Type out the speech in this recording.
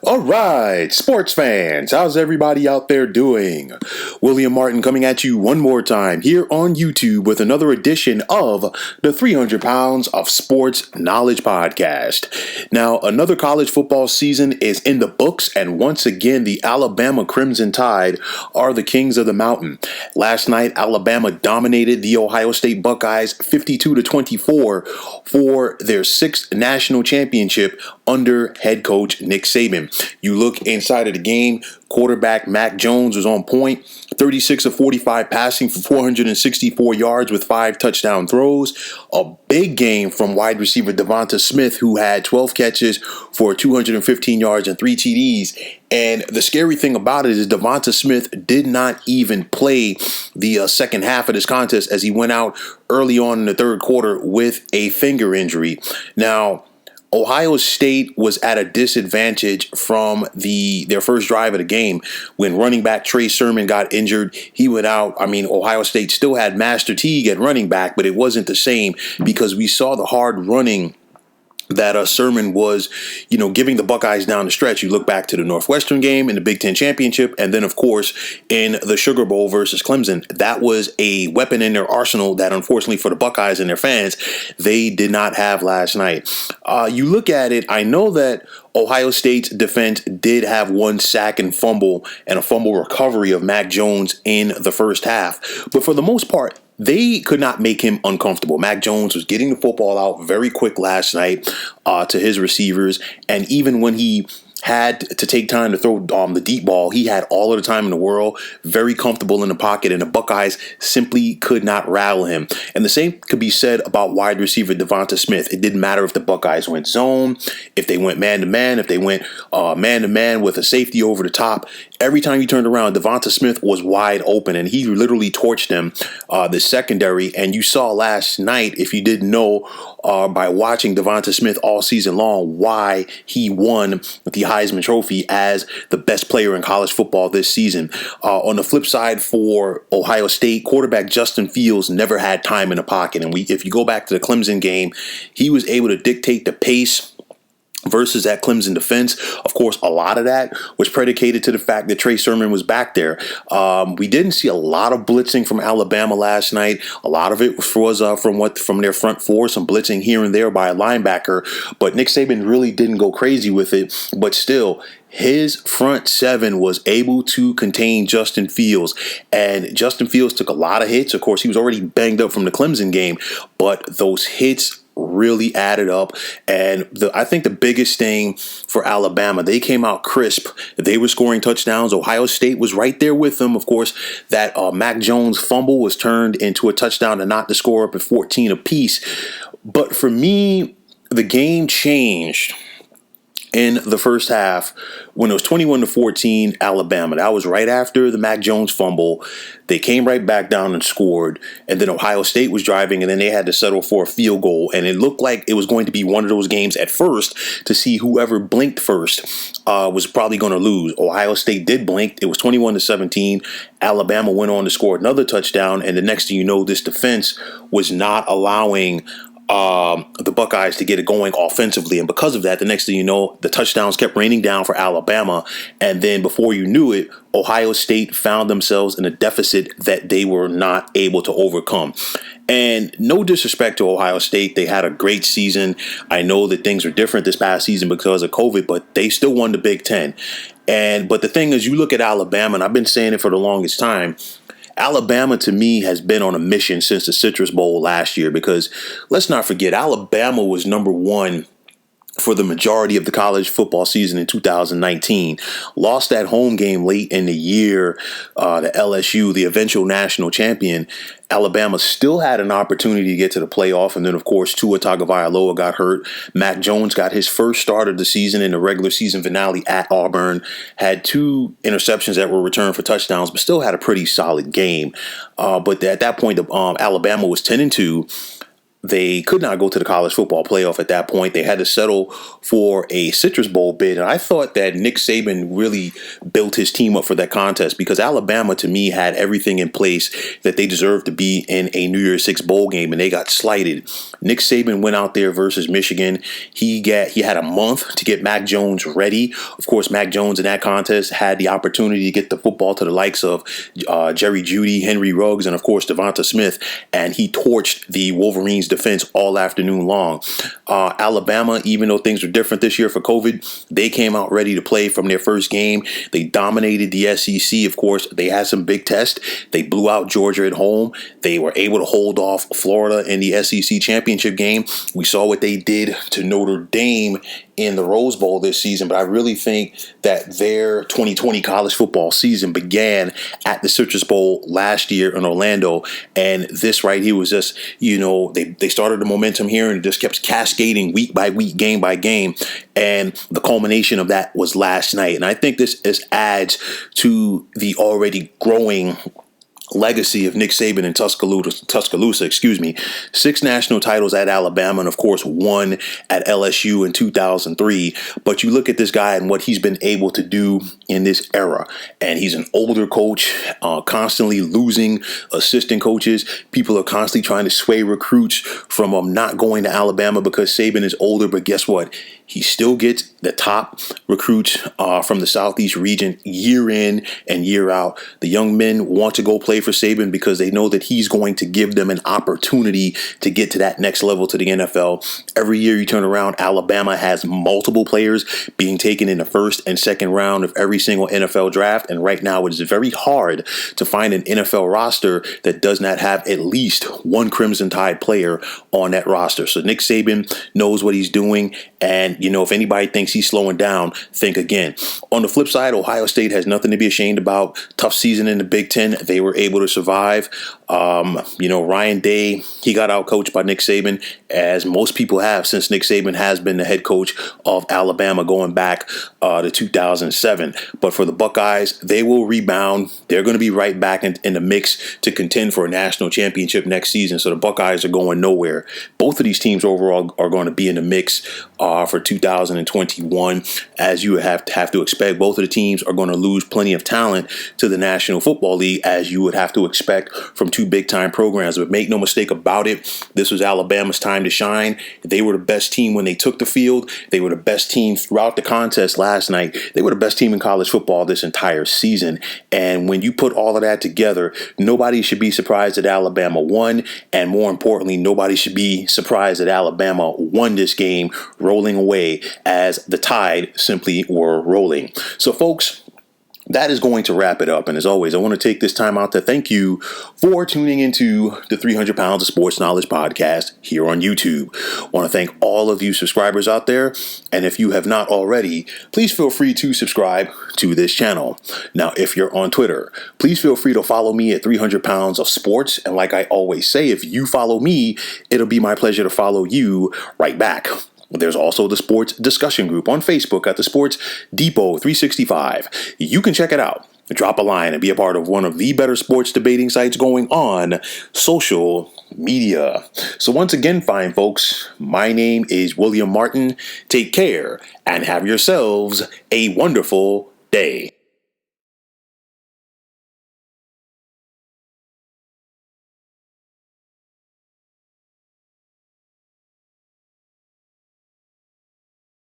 All right, sports fans, how's everybody out there doing? William Martin coming at you one more time here on YouTube with another edition of the 300 Pounds of Sports Knowledge Podcast. Now, another college football season is in the books, and once again, the Alabama Crimson Tide are the kings of the mountain. Last night, Alabama dominated the Ohio State Buckeyes 52-24 for their sixth national championship under head coach Nick Saban. You look inside of the game, quarterback Mac Jones was on point, 36 of 45 passing for 464 yards with 5 touchdown throws. A big game from wide receiver Devonta Smith, who had 12 catches for 215 yards and 3 TDs. And the scary thing about it is Devonta Smith did not even play the second half of this contest, as he went out early on in the third quarter with a finger injury. Now, Ohio State was at a disadvantage from their first drive of the game when running back Trey Sermon got injured. He went out. I mean, Ohio State still had Master Teague at running back, but it wasn't the same because we saw the hard running that Sermon was, giving the Buckeyes down the stretch. You look back to the Northwestern game in the Big Ten Championship, and then, of course, in the Sugar Bowl versus Clemson. That was a weapon in their arsenal that, unfortunately, for the Buckeyes and their fans, they did not have last night. You look at it, I know that Ohio State's defense did have one sack and a fumble recovery of Mac Jones in the first half. But for the most part, they could not make him uncomfortable. Mac Jones was getting the football out very quick last night to his receivers. And even when he had to take time to throw the deep ball, he had all of the time in the world, very comfortable in the pocket, and the Buckeyes simply could not rattle him. And the same could be said about wide receiver Devonta Smith. It didn't matter if the Buckeyes went zone, if they went man-to-man, if they went man-to-man with a safety over the top. Every time he turned around, Devonta Smith was wide open, and he literally torched them, the secondary. And you saw last night, if you didn't know, by watching Devonta Smith all season long, why he won the Heisman Trophy as the best player in college football this season. On the flip side, for Ohio State, quarterback Justin Fields never had time in the pocket. And if you go back to the Clemson game, he was able to dictate the pace versus that Clemson defense. Of course, a lot of that was predicated to the fact that Trey Sermon was back there. We didn't see a lot of blitzing from Alabama last night. A lot of it was from their front four, some blitzing here and there by a linebacker. But Nick Saban really didn't go crazy with it. But still, his front seven was able to contain Justin Fields, and Justin Fields took a lot of hits. Of course, he was already banged up from the Clemson game, but those hits really added up. And I think the biggest thing for Alabama, they came out crisp. They were scoring touchdowns. Ohio State was right there with them. Of course, that Mac Jones fumble was turned into a touchdown to knock the score up at 14 apiece. But for me, the game changed in the first half when it was 21-14 Alabama. That was right after the Mac Jones fumble. They came right back down and scored, and then Ohio State was driving, and then they had to settle for a field goal, and it looked like it was going to be one of those games at first to see whoever blinked first was probably going to lose. Ohio State did blink. It was 21-17. Alabama went on to score another touchdown, and the next thing you know, this defense was not allowing the Buckeyes to get it going offensively. And because of that, the next thing you know, the touchdowns kept raining down for Alabama. And then before you knew it, Ohio State found themselves in a deficit that they were not able to overcome. And no disrespect to Ohio State. They had a great season. I know that things are different this past season because of COVID, but they still won the Big Ten. But the thing is, you look at Alabama, and I've been saying it for the longest time, Alabama, to me, has been on a mission since the Citrus Bowl last year, because let's not forget, Alabama was number one for the majority of the college football season in 2019. Lost that home game late in the year to LSU, the eventual national champion. Alabama still had an opportunity to get to the playoff. And then, of course, Tua Tagovailoa got hurt. Mac Jones got his first start of the season in the regular season finale at Auburn. Had 2 interceptions that were returned for touchdowns, but still had a pretty solid game. But at that point, Alabama was 10-2. they could not go to the college football playoff at that point. They had to settle for a Citrus Bowl bid. And I thought that Nick Saban really built his team up for that contest because Alabama, to me, had everything in place that they deserved to be in a New Year's Six bowl game, and they got slighted. Nick Saban went out there versus Michigan. He had a month to get Mac Jones ready. Of course, Mac Jones in that contest had the opportunity to get the football to the likes of Jerry Jeudy, Henry Ruggs, and of course Devonta Smith, and he torched the Wolverines defense all afternoon long. Alabama, even though things were different this year for COVID, they came out ready to play from their first game. They dominated the SEC. Of course, they had some big tests. They blew out Georgia at home. They were able to hold off Florida in the SEC championship game. We saw what they did to Notre Dame in the Rose Bowl this season, but I really think that their 2020 college football season began at the Citrus Bowl last year in Orlando, and this right here was just, they started the momentum here and it just kept cascading week by week, game by game, and the culmination of that was last night. And I think this adds to the already growing legacy of Nick Saban in Tuscaloosa, 6 national titles at Alabama, and of course 1 at LSU in 2003. But you look at this guy and what he's been able to do in this era, and he's an older coach, constantly losing assistant coaches. People are constantly trying to sway recruits from not going to Alabama because Saban is older, but guess what? He still gets the top recruits from the Southeast region year in and year out. The young men want to go play for Saban because they know that he's going to give them an opportunity to get to that next level to the NFL. Every year you turn around, Alabama has multiple players being taken in the first and second round of every single NFL draft. And right now it is very hard to find an NFL roster that does not have at least one Crimson Tide player on that roster. So Nick Saban knows what he's doing. And, if anybody thinks he's slowing down, think again. On the flip side, Ohio State has nothing to be ashamed about. Tough season in the Big Ten. They were able to survive. Ryan Day, he got outcoached by Nick Saban, as most people have since Nick Saban has been the head coach of Alabama going back to 2007. But for the Buckeyes, they will rebound. They're going to be right back in the mix to contend for a national championship next season. So the Buckeyes are going nowhere. Both of these teams overall are going to be in the mix for 2021. As you have to expect, both of the teams are going to lose plenty of talent to the National Football League, as you would have to expect from two big-time programs. But make no mistake about it, this was Alabama's time to shine. They were the best team when they took the field. They were the best team throughout the contest last night. They were the best team in college football this entire season. And when you put all of that together, nobody should be surprised that Alabama won. And more importantly, nobody should be surprised that Alabama won this game, rolling away as the Tide simply were rolling. So, folks, that is going to wrap it up. And as always, I want to take this time out to thank you for tuning into the 300 Pounds of Sports Knowledge podcast here on YouTube. I want to thank all of you subscribers out there. And if you have not already, please feel free to subscribe to this channel. Now, if you're on Twitter, please feel free to follow me at 300 Pounds of Sports. And like I always say, if you follow me, it'll be my pleasure to follow you right back. There's also the sports discussion group on Facebook at the Sports Depot 365. You can check it out. Drop a line and be a part of one of the better sports debating sites going on social media. So once again, fine folks, my name is William Martin. Take care and have yourselves a wonderful day.